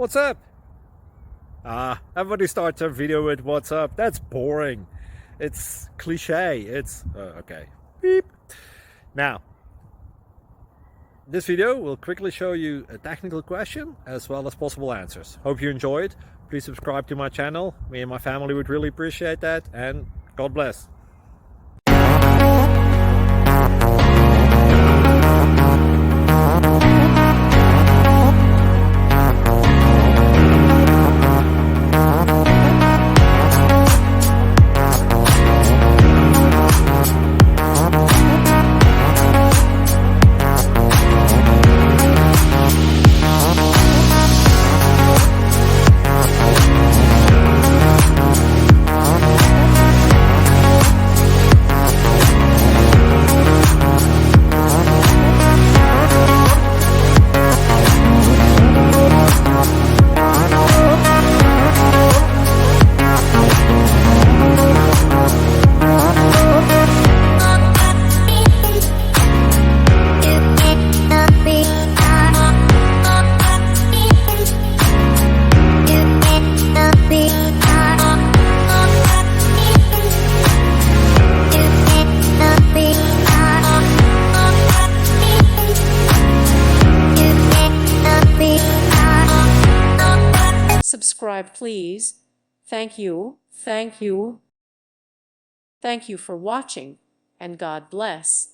What's up? Everybody starts a video with what's up. That's boring. It's cliche. It's okay. Beep. Now, this video will quickly show you a technical question as well as possible answers. Hope you enjoyed. Please subscribe to my channel. Me and my family would really appreciate that, and God bless. Subscribe, please. Thank you. Thank you. Thank you for watching, and God bless.